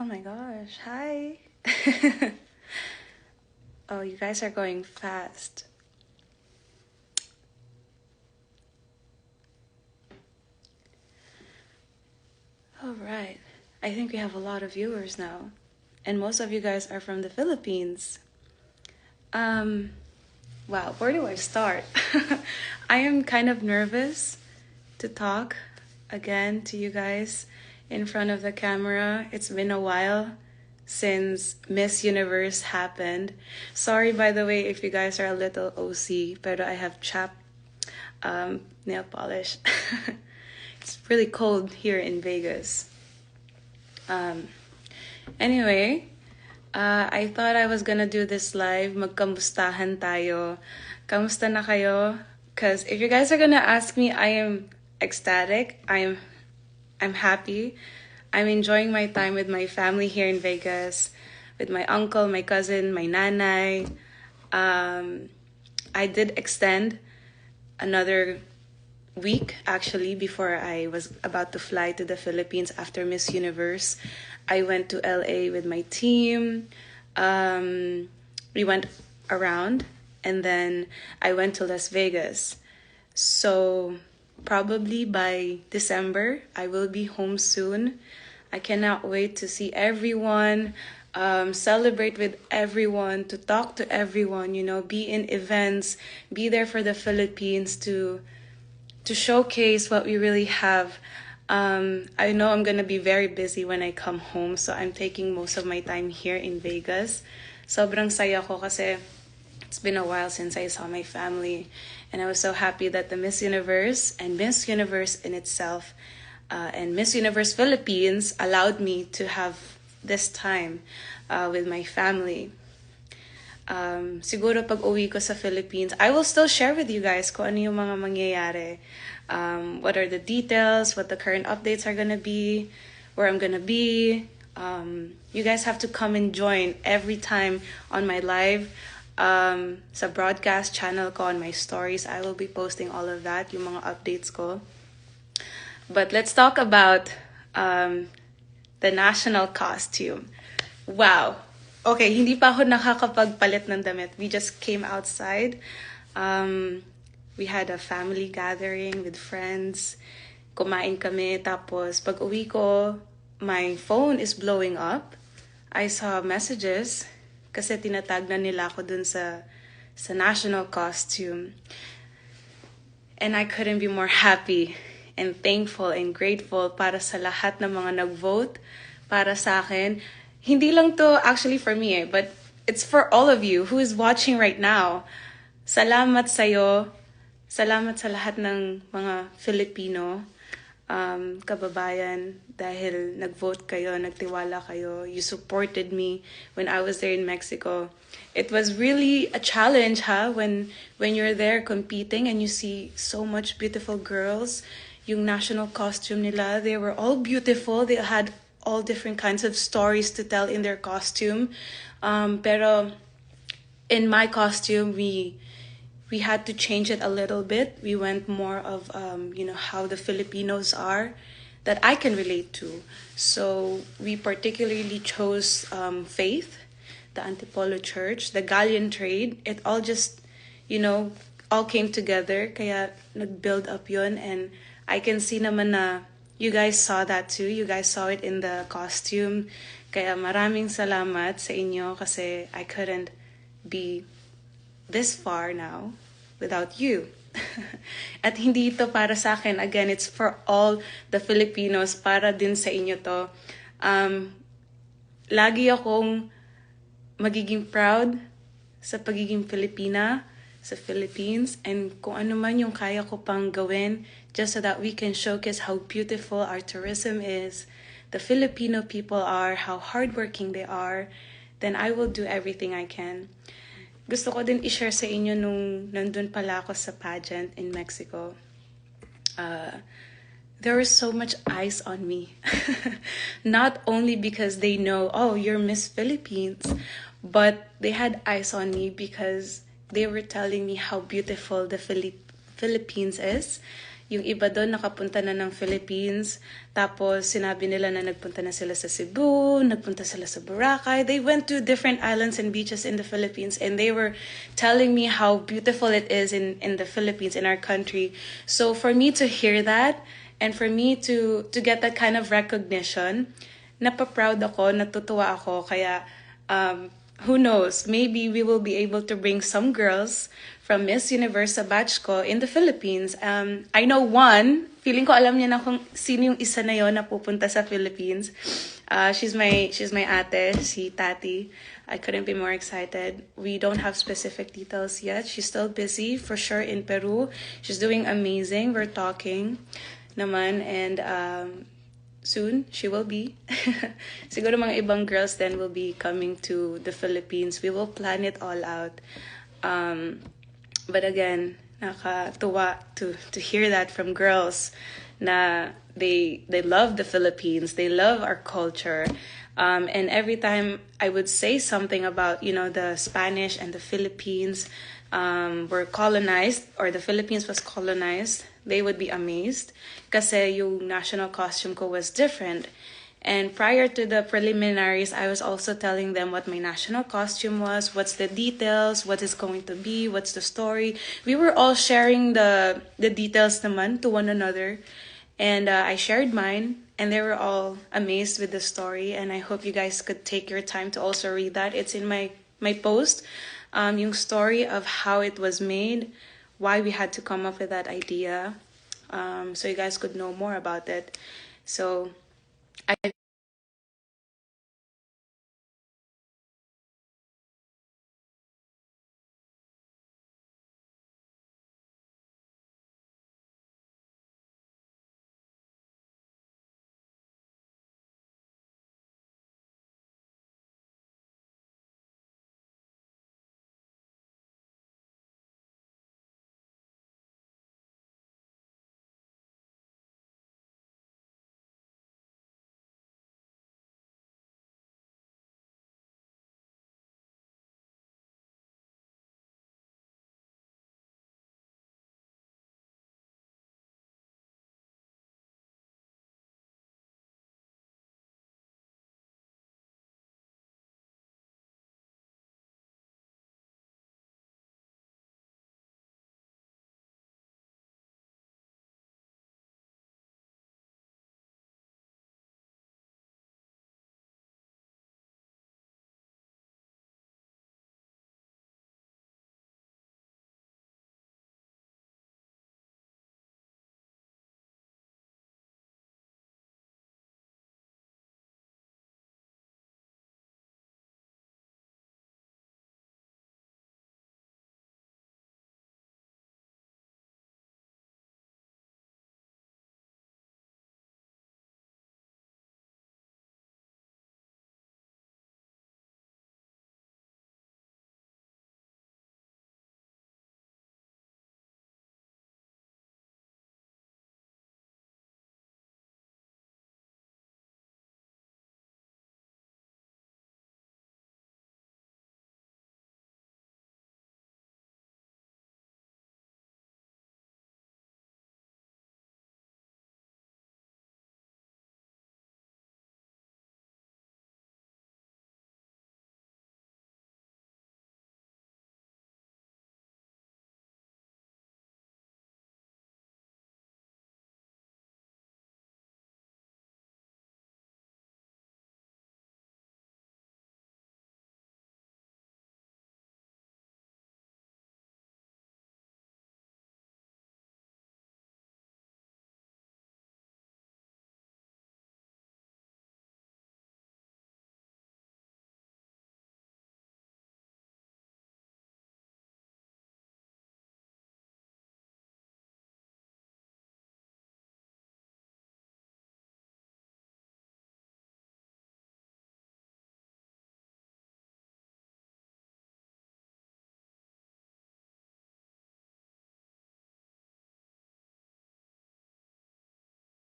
Oh my gosh, hi. Oh, you guys are going fast. All right. I think we have a lot of viewers now. And most of you guys are from the Philippines. Um, wow, where do I start? I am kind of nervous to talk again to you guys in front of the camera. It's been a while since Miss Universe happened. Sorry, by the way, if you guys are a little OC, but I have chapped nail polish. It's really cold here in Vegas. Um, anyway, I thought I was gonna do this live. Magkamustahan tayo. Kamusta na kayo? Because if you guys are gonna ask me, I am ecstatic. I'm happy. I'm enjoying my time with my family here in Vegas, with my uncle, my cousin, my nanay. I did extend another week actually before I was about to fly to the Philippines after Miss Universe. I went to LA with my team. We went around and then I went to Las Vegas. So probably by December, I will be home soon. I cannot wait to see everyone, celebrate with everyone, to talk to everyone, be in events, be there for the Philippines to showcase what we really have. I know I'm gonna be very busy when I come home, so I'm taking most of my time here in Vegas. Sobrang saya ko kasi it's been a while since I saw my family, and I was so happy that the Miss Universe and Miss Universe in itself and Miss Universe Philippines allowed me to have this time with my family. Siguro pag uwi ko sa Philippines, I will still share with you guys kung ano yung mga mangyayari. What are the details, what the current updates are gonna be, where I'm gonna be. You guys have to come and join every time on my live. Sa broadcast channel ko, on my stories, I will be posting all of that, yung mga updates ko. But let's talk about the national costume. Wow. Okay, hindi pa ako nakakapagpalit ng damit. We just came outside. We had a family gathering with friends. Kumain kami. Tapos, pag uwi ko, my phone is blowing up. I saw messages kasi tinatag na nila ako dun sa national costume. And I couldn't be more happy and thankful and grateful para sa lahat ng mga nag-vote para sa akin. Hindi lang to actually for me but it's for all of you who is watching right now. Salamat sa'yo. Salamat sa lahat ng mga Filipino kababayan dahil nag-vote kayo, nagtiwala kayo. You supported me when I was there in Mexico. It was really a challenge, when you're there competing and you see so much beautiful girls. Yung national costume nila, they were all beautiful. They had all different kinds of stories to tell in their costume. Pero in my costume, we had to change it a little bit. We went more of, how the Filipinos are that I can relate to. So we particularly chose faith, the Antipolo Church, the Galleon Trade. It all just, all came together. Kaya nag-build up yun. And I can see naman na you guys saw that too. You guys saw it in the costume. Kaya maraming salamat sa inyo kasi I couldn't be this far now without you. At hindi ito para sa akin. Again, it's for all the Filipinos. Para din sa inyo to. Lagi akong magiging proud sa pagiging Filipina, sa Philippines, and kung ano man yung kaya ko pang gawin just so that we can showcase how beautiful our tourism is, the Filipino people are, how hardworking they are, then I will do everything I can. Gusto ko din i-share sa inyo nung nandun pala ako sa pageant in Mexico. There was so much eyes on me. Not only because they know, oh, you're Miss Philippines, but they had eyes on me because they were telling me how beautiful the Philippines is. Yung iba doon nakapunta na ng Philippines. Tapos sinabi nila na nagpunta na sila sa Cebu, nagpunta sila sa Boracay. They went to different islands and beaches in the Philippines, and they were telling me how beautiful it is in the Philippines, in our country. So for me to hear that, and for me to get that kind of recognition, napaproud ako, natutuwa ako. Kaya who knows, maybe we will be able to bring some girls from Miss Universe sa batch ko in the Philippines. I know one, feeling ko alam niya na kung sino yung isa na yon na pupunta sa Philippines. She's my ate, si Tati. I couldn't be more excited. We don't have specific details yet. She's still busy, for sure, in Peru. She's doing amazing. We're talking naman, and soon she will be. Siguro mga ibang girls then will be coming to the Philippines. We will plan it all out. But again, nakatuwa to hear that from girls na they love the Philippines, they love our culture. And every time I would say something about, the Spanish and the Philippines were colonized, or the Philippines was colonized, they would be amazed kasi yung national costume ko was different. And prior to the preliminaries, I was also telling them what my national costume was, what's the details, what it's going to be, what's the story. We were all sharing the details naman to one another. And I shared mine, and they were all amazed with the story. And I hope you guys could take your time to also read that. It's in my post, yung story of how it was made, why we had to come up with that idea, so you guys could know more about it. So I